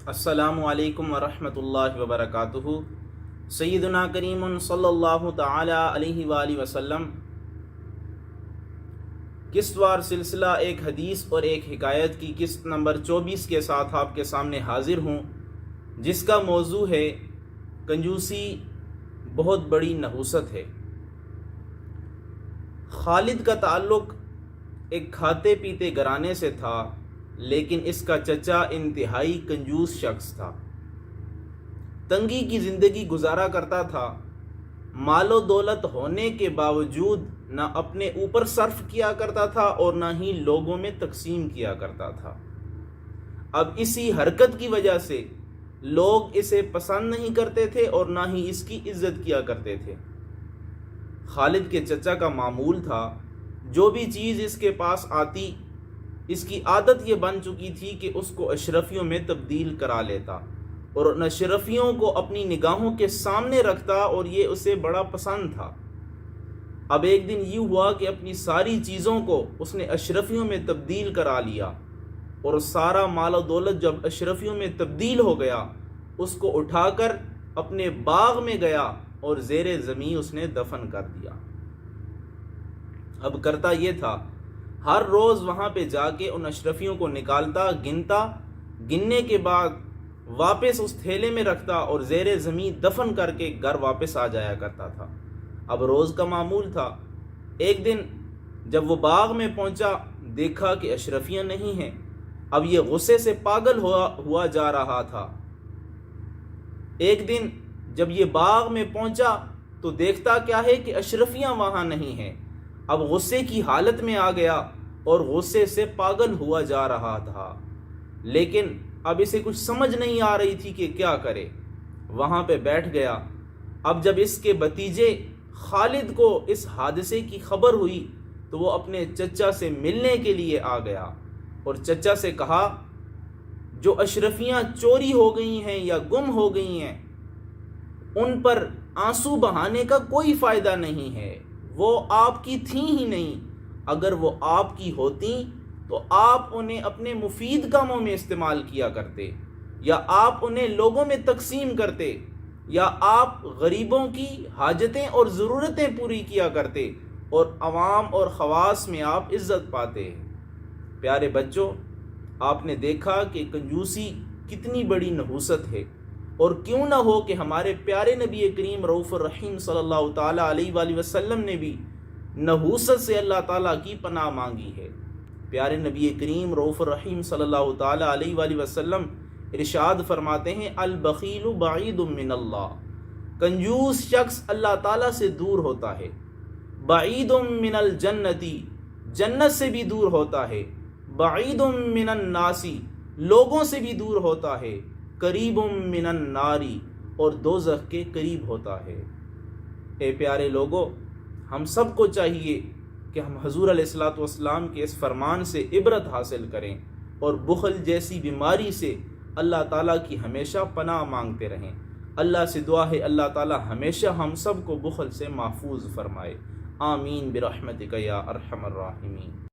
السلام علیکم ورحمۃ اللہ وبرکاتہ۔ سیدنا کریم صلی اللہ تعالی علیہ وآلہ وسلم قسط وار سلسلہ ایک حدیث اور ایک حکایت کی قسط نمبر 24 کے ساتھ آپ کے سامنے حاضر ہوں، جس کا موضوع ہے کنجوسی بہت بڑی نحوست ہے۔ خالد کا تعلق ایک کھاتے پیتے گھرانے سے تھا، لیکن اس کا چچا انتہائی کنجوس شخص تھا۔ تنگی کی زندگی گزارا کرتا تھا، مال و دولت ہونے کے باوجود نہ اپنے اوپر صرف کیا کرتا تھا اور نہ ہی لوگوں میں تقسیم کیا کرتا تھا۔ اب اسی حرکت کی وجہ سے لوگ اسے پسند نہیں کرتے تھے اور نہ ہی اس کی عزت کیا کرتے تھے۔ خالد کے چچا کا معمول تھا، جو بھی چیز اس کے پاس آتی، اس کی عادت یہ بن چکی تھی کہ اس کو اشرفیوں میں تبدیل کرا لیتا اور ان اشرفیوں کو اپنی نگاہوں کے سامنے رکھتا، اور یہ اسے بڑا پسند تھا۔ اب ایک دن یہ ہوا کہ اپنی ساری چیزوں کو اس نے اشرفیوں میں تبدیل کرا لیا، اور سارا مال و دولت جب اشرفیوں میں تبدیل ہو گیا، اس کو اٹھا کر اپنے باغ میں گیا اور زیر زمین اس نے دفن کر دیا۔ اب کرتا یہ تھا، ہر روز وہاں پہ جا کے ان اشرفیوں کو نکالتا، گنتا، گننے کے بعد واپس اس تھیلے میں رکھتا اور زیر زمین دفن کر کے گھر واپس آ جایا کرتا تھا۔ اب روز کا معمول تھا۔ ایک دن جب وہ باغ میں پہنچا، دیکھا کہ اشرفیاں نہیں ہیں۔ اب یہ غصے سے پاگل ہوا جا رہا تھا۔ ایک دن جب یہ باغ میں پہنچا تو دیکھتا کیا ہے کہ اشرفیاں وہاں نہیں ہیں۔ اب غصے کی حالت میں آ گیا اور غصے سے پاگل ہوا جا رہا تھا، لیکن اب اسے کچھ سمجھ نہیں آ رہی تھی کہ کیا کرے۔ وہاں پہ بیٹھ گیا۔ اب جب اس کے بھتیجے خالد کو اس حادثے کی خبر ہوئی تو وہ اپنے چچا سے ملنے کے لیے آ گیا اور چچا سے کہا، جو اشرفیاں چوری ہو گئی ہیں یا گم ہو گئی ہیں، ان پر آنسو بہانے کا کوئی فائدہ نہیں ہے، وہ آپ کی تھیں ہی نہیں۔ اگر وہ آپ کی ہوتی تو آپ انہیں اپنے مفید کاموں میں استعمال کیا کرتے، یا آپ انہیں لوگوں میں تقسیم کرتے، یا آپ غریبوں کی حاجتیں اور ضرورتیں پوری کیا کرتے، اور عوام اور خواص میں آپ عزت پاتے۔ پیارے بچوں، آپ نے دیکھا کہ کنجوسی کتنی بڑی نحوست ہے، اور کیوں نہ ہو کہ ہمارے پیارے نبی کریم رؤوف الرحیم صلی اللہ تعالیٰ علیہ وآلہ وسلم نے بھی نحوست سے اللہ تعالیٰ کی پناہ مانگی ہے۔ پیارے نبی کریم رؤوف الرحیم صلی اللہ تعالیٰ علیہ وآلہ وسلم ارشاد فرماتے ہیں، البخیل بعید من اللہ، کنجوس شخص اللہ تعالیٰ سے دور ہوتا ہے۔ بعید من الجنتی، جنت سے بھی دور ہوتا ہے۔ بعید من الناسی، لوگوں سے بھی دور ہوتا ہے۔ قریب من الناری، اور دوزخ کے قریب ہوتا ہے۔ اے پیارے لوگوں، ہم سب کو چاہیے کہ ہم حضور علیہ الصلوۃ والسلام کے اس فرمان سے عبرت حاصل کریں اور بخل جیسی بیماری سے اللہ تعالیٰ کی ہمیشہ پناہ مانگتے رہیں۔ اللہ سے دعا ہے اللہ تعالیٰ ہمیشہ ہم سب کو بخل سے محفوظ فرمائے۔ آمین برحمتک یا ارحم الراحمین۔